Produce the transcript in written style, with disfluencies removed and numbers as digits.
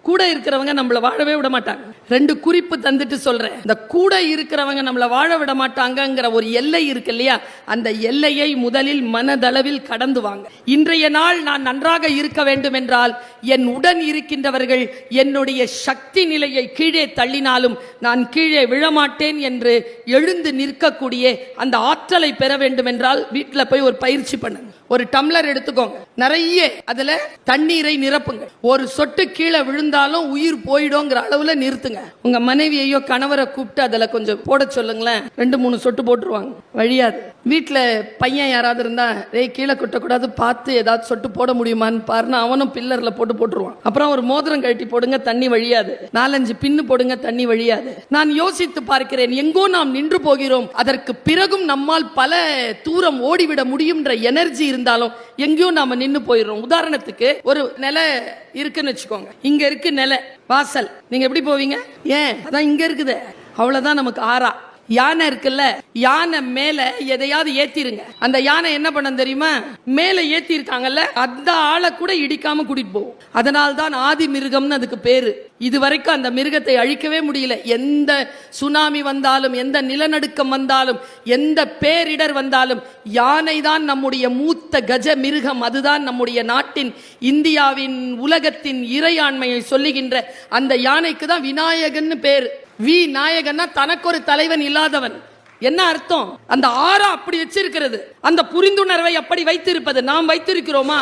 கூட இருக்கிறவங்க நம்மள வாழவே விட மாட்டாங்க. 2 குறிப்பு தந்துட்டு சொல்றேன். இந்த கூட இருக்கிறவங்க நம்மள வாழ விட மாட்டாங்கங்கிற ஒரு எல்லை இருக்கு இல்லையா, அந்த எல்லையை முதலில் மனதளவில் கடந்து வாங்க. இன்றைய நாள் நான் நன்றாக இருக்க வேண்டும் என்றால் என் உடன் இருக்கின்றவர்கள் என்னுடைய சக்தி நிலையை கீழே தள்ளினாலும் நான் கீழே விழமாட்டேன் என்று எழுந்து நிற்கக்கூடிய அந்த ஆற்றலை பெற வேண்டும் என்றால் வீட்டில் போய் ஒரு பயிற்சி பண்ணுங்க. ஒரு டம்ளர் எடுத்துக்கோங்க, நிறைய அதுல தண்ணீரை நிரப்புங்க. ஒரு சொட்டு கீழே விழுந்தாலும் உயிர் போயிடும்ங்கிற அளவுல நிறுத்துங்க. உங்க மனைவியையோ கணவரை கூப்பிட்டு அதுல கொஞ்சம் போட சொல்லுங்களேன். 2-3 சொட்டு போட்டுருவாங்க, வழியாது. வீட்டுல பையன் யாராவது இருந்தா கீழே கொட்டக்கூடாது, பார்த்து ஏதாவது சொட்டு போட முடியுமான்னு பாருன்னு அவனும் பில்லர்ல போட்டுருவான். அப்புறம் ஒரு மோதிரம் கழட்டி போடுங்க, தண்ணி வழியாது. 4-5 பின்னு போடுங்க, தண்ணி வழியாது. நான் யோசித்து பார்க்கிறேன், எங்கோ நாம் நின்று போகிறோம். அதற்கு பிறகும் நம்மால் பல தூரம் ஓடிவிட முடியும்ன்ற எனர்ஜி இருந்தாலும் எங்கேயோ நாம நின்னு போயிடுறோம். உதாரணத்துக்கு ஒரு நிலை இருக்குன்னு வச்சுக்கோங்க. இங்க இருக்கு நிலை வாசல், நீங்க எப்படி போவீங்க? ஏன் அதான் இங்க இருக்குது, அவ்வளவுதான். நமக்கு ஆறா யானை இருக்குல்ல, யானை மேல எதையாவது ஏத்திருங்க. அந்த யானை என்ன பண்ண தெரியுமா? மேல ஏத்தி இருக்காங்கல்ல, அந்த ஆளை கூட இடிக்காம கூட்டிட்டு போகும். அதனால்தான் ஆதி மிருகம்னு அதுக்கு பேரு. இதுவரைக்கும் அந்த மிருகத்தை அழிக்கவே முடியல. எந்த சுனாமி வந்தாலும், எந்த நிலநடுக்கம் வந்தாலும், எந்த பேரிடர் வந்தாலும் யானை தான் நம்முடைய மூத்த கஜ மிருகம். அதுதான் நம்முடைய நாட்டின், இந்தியாவின், உலகத்தின் இறையாண்மையை சொல்லுகின்ற அந்த யானைக்கு தான் விநாயகன்னு பேரு. நாயகன்னா தனக்கு ஒரு தலைவன் இல்லாதவன். என்ன அர்த்தம்? அந்த ஆறா அப்படி வச்சிருக்கிறது. அந்த புரிந்துணர்வை அப்படி வைத்திருப்பது நாம் வைத்திருக்கிறோமா?